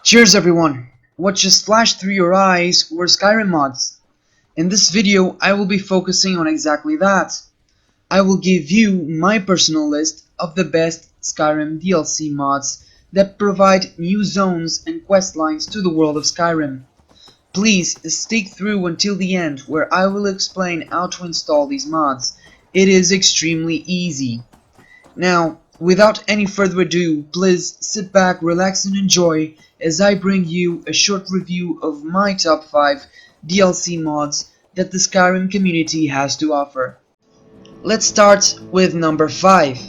Cheers everyone! What just flashed through your eyes were Skyrim mods. In this video I will be focusing on exactly that. I will give you my personal list of the best Skyrim DLC mods that provide new zones and quest lines to the world of Skyrim. Please stick through until the end where I will explain how to install these mods. It is extremely easy. Now, without any further ado, please sit back, relax and enjoy as I bring you a short review of my top 5 DLC mods that the Skyrim community has to offer. Let's start with number 5,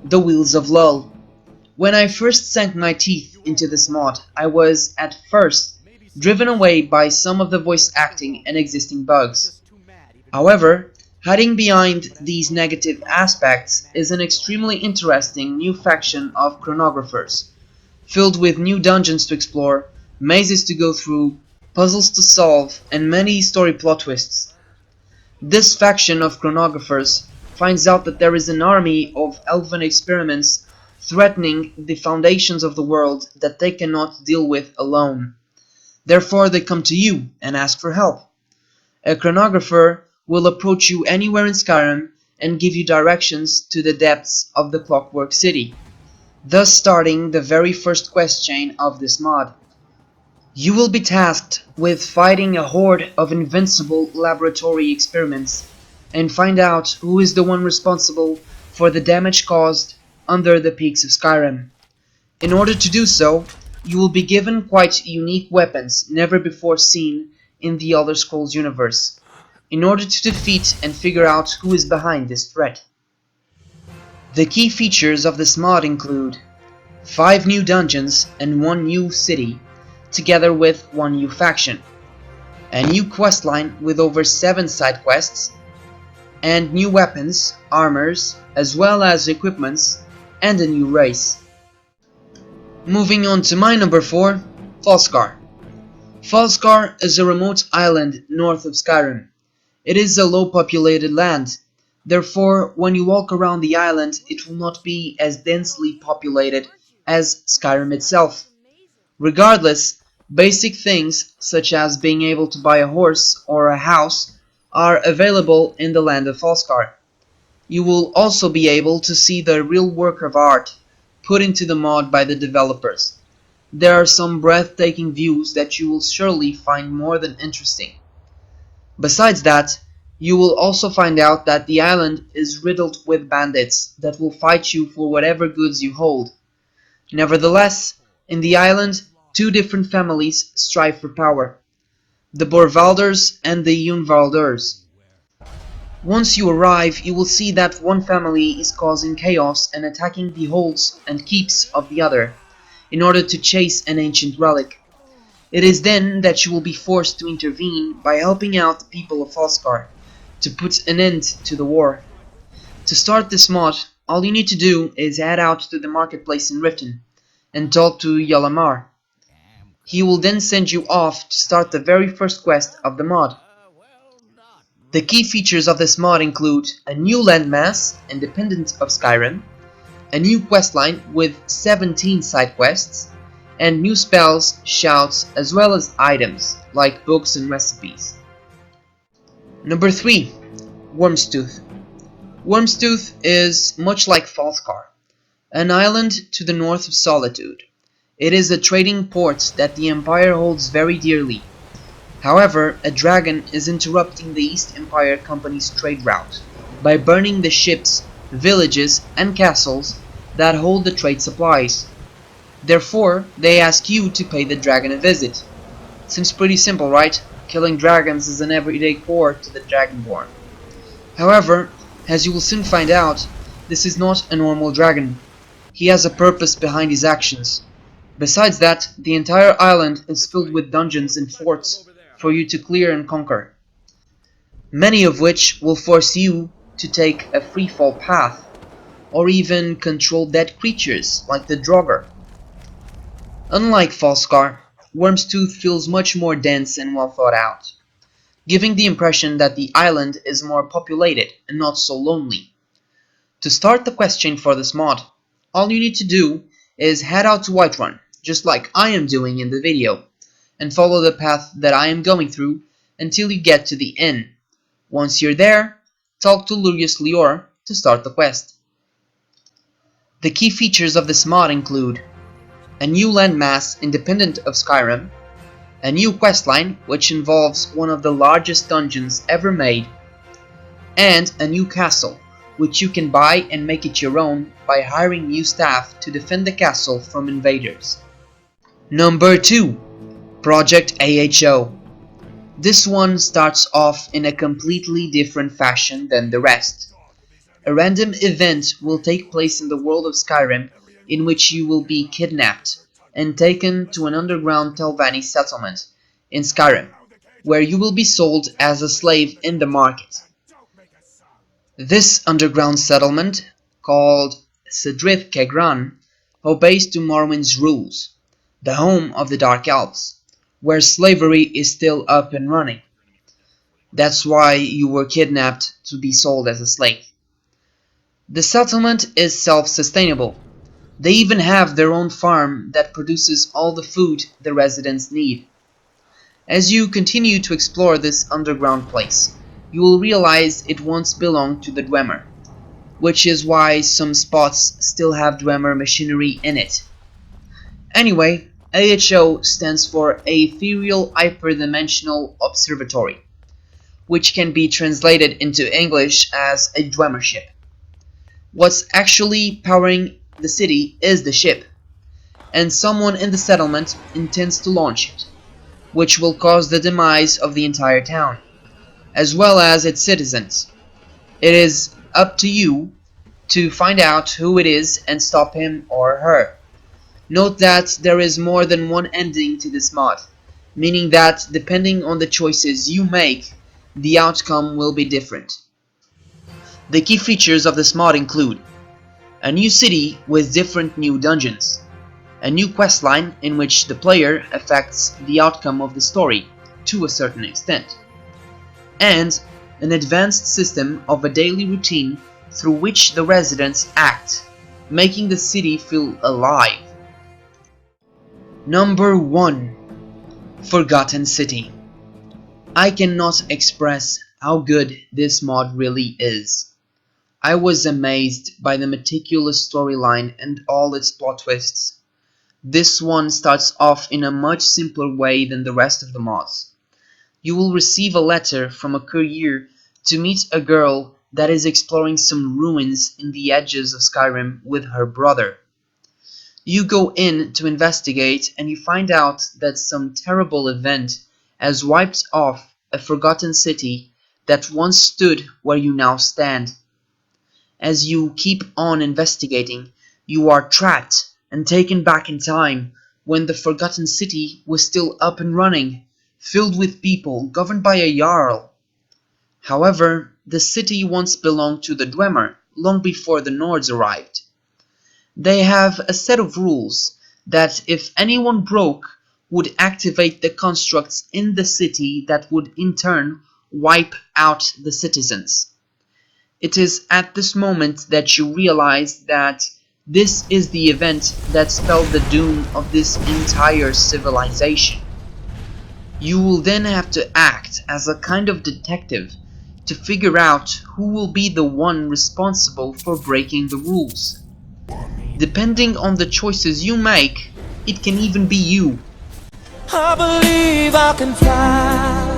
the Wheels of Lull. When I first sank my teeth into this mod, I was, at first, driven away by some of the voice acting and existing bugs. However, hiding behind these negative aspects is an extremely interesting new faction of chronographers, filled with new dungeons to explore, mazes to go through, puzzles to solve, and many story plot twists. This faction of chronographers finds out that there is an army of elven experiments threatening the foundations of the world that they cannot deal with alone. Therefore they come to you and ask for help. A chronographer will approach you anywhere in Skyrim and give you directions to the depths of the Clockwork City, thus starting the very first quest chain of this mod. You will be tasked with fighting a horde of invincible laboratory experiments and find out who is the one responsible for the damage caused under the peaks of Skyrim. In order to do so, you will be given quite unique weapons never before seen in the Elder Scrolls universe, in order to defeat and figure out who is behind this threat. The key features of this mod include 5 new dungeons and 1 new city, together with 1 new faction, a new questline with over 7 side quests, and new weapons, armors, as well as equipments, and a new race. Moving on to my number 4, Falskaar. Falskaar is a remote island north of Skyrim. It is a low populated land, therefore when you walk around the island it will not be as densely populated as Skyrim itself. Regardless, basic things such as being able to buy a horse or a house are available in the land of Falskaar. You will also be able to see the real work of art put into the mod by the developers. There are some breathtaking views that you will surely find more than interesting. Besides that, you will also find out that the island is riddled with bandits that will fight you for whatever goods you hold. Nevertheless, in the island, 2 different families strive for power, the Borvalders and the Yunvalders. Once you arrive, you will see that one family is causing chaos and attacking the holds and keeps of the other, in order to chase an ancient relic. It is then that you will be forced to intervene by helping out the people of Falskaar to put an end to the war. To start this mod, all you need to do is head out to the marketplace in Riften and talk to Yalamar. He will then send you off to start the very first quest of the mod. The key features of this mod include a new landmass independent of Skyrim, a new questline with 17 side quests, and new spells, shouts, as well as items like books and recipes. Number 3, Wyrmstooth. Wyrmstooth is much like Falskaar, an island to the north of Solitude. It is a trading port that the Empire holds very dearly. However, a dragon is interrupting the East Empire Company's trade route by burning the ships, villages, and castles that hold the trade supplies. Therefore, they ask you to pay the dragon a visit. Seems pretty simple, right? Killing dragons is an everyday chore to the Dragonborn. However, as you will soon find out, this is not a normal dragon. He has a purpose behind his actions. Besides that, the entire island is filled with dungeons and forts for you to clear and conquer, many of which will force you to take a freefall path, or even control dead creatures like the Draugr. Unlike Falskaar, Wyrmstooth feels much more dense and well thought out, giving the impression that the island is more populated and not so lonely. To start the quest chain for this mod, all you need to do is head out to Whiterun just like I am doing in the video, and follow the path that I am going through until you get to the inn. Once you're there, talk to Lucius Lior to start the quest. The key features of this mod include a new landmass independent of Skyrim, a new questline which involves one of the largest dungeons ever made, and a new castle which you can buy and make it your own by hiring new staff to defend the castle from invaders. Number 2. Project AHO. This one starts off in a completely different fashion than the rest. A random event will take place in the world of Skyrim in which you will be kidnapped and taken to an underground Telvanni settlement in Skyrim, where you will be sold as a slave in the market. This underground settlement, called Cedrith Kegran, obeys to Morwyn's rules, the home of the Dark Elves, where slavery is still up and running. That's why you were kidnapped to be sold as a slave. The settlement is self-sustainable. They even have their own farm that produces all the food the residents need. As you continue to explore this underground place, you will realize it once belonged to the Dwemer, which is why some spots still have Dwemer machinery in it. Anyway, AHO stands for Ethereal Hyperdimensional Observatory, which can be translated into English as a Dwemer ship. What's actually powering the city is the ship, and someone in the settlement intends to launch it, which will cause the demise of the entire town, as well as its citizens. It is up to you to find out who it is and stop him or her. Note that there is more than one ending to this mod, meaning that depending on the choices you make, the outcome will be different. The key features of this mod include a new city with different new dungeons, a new questline in which the player affects the outcome of the story to a certain extent, and an advanced system of a daily routine through which the residents act, making the city feel alive. Number 1. Forgotten City. I cannot express how good this mod really is. I was amazed by the meticulous storyline and all its plot twists. This one starts off in a much simpler way than the rest of the mods. You will receive a letter from a courier to meet a girl that is exploring some ruins in the edges of Skyrim with her brother. You go in to investigate and you find out that some terrible event has wiped off a forgotten city that once stood where you now stand. As you keep on investigating, you are trapped and taken back in time when the forgotten city was still up and running, filled with people governed by a Jarl. However, the city once belonged to the Dwemer long before the Nords arrived. They have a set of rules that if anyone broke, would activate the constructs in the city that would in turn wipe out the citizens. It is at this moment that you realize that this is the event that spelled the doom of this entire civilization. You will then have to act as a kind of detective to figure out who will be the one responsible for breaking the rules. Depending on the choices you make, it can even be you. I believe I can fly.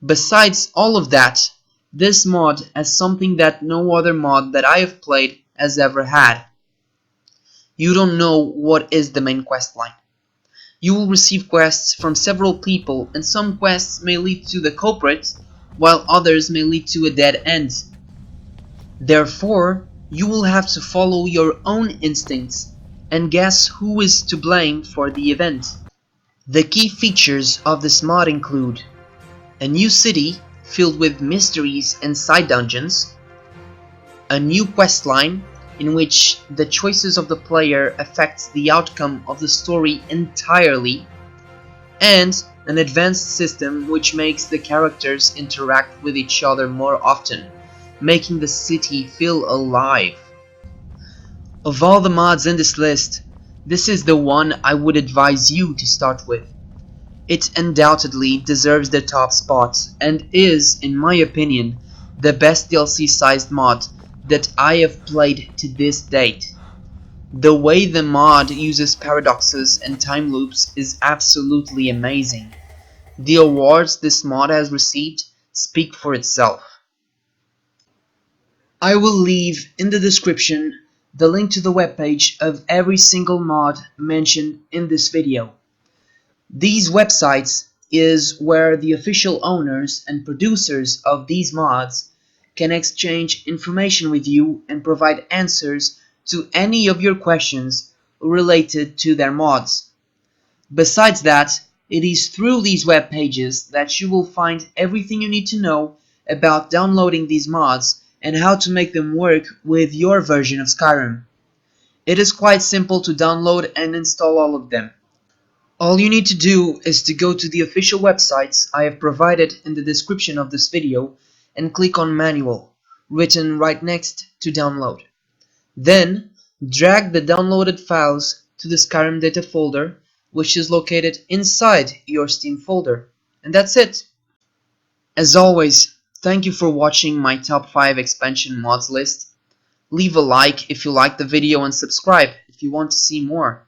Besides all of that, this mod has something that no other mod that I have played has ever had. You don't know what is the main quest line. You will receive quests from several people, and some quests may lead to the culprit, while others may lead to a dead end. Therefore, you will have to follow your own instincts and guess who is to blame for the event. The key features of this mod include a new city filled with mysteries and side dungeons, a new questline in which the choices of the player affects the outcome of the story entirely, and an advanced system which makes the characters interact with each other more often, making the city feel alive. Of all the mods in this list, This is the one I would advise you to start with. It undoubtedly deserves the top spot and is, in my opinion, the best DLC-sized mod that I have played to this date. The way the mod uses paradoxes and time loops is absolutely amazing. The awards this mod has received speak for itself. I will leave in the description the link to the webpage of every single mod mentioned in this video. These websites is where the official owners and producers of these mods can exchange information with you and provide answers to any of your questions related to their mods. Besides that, it is through these web pages that you will find everything you need to know about downloading these mods and how to make them work with your version of Skyrim. It is quite simple to download and install all of them. All you need to do is to go to the official websites I have provided in the description of this video and click on Manual, written right next to Download. Then, drag the downloaded files to the Skyrim data folder, which is located inside your Steam folder. And that's it! As always, thank you for watching my top 5 expansion mods list. Leave a like if you liked the video and subscribe if you want to see more.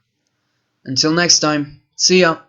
Until next time, see ya!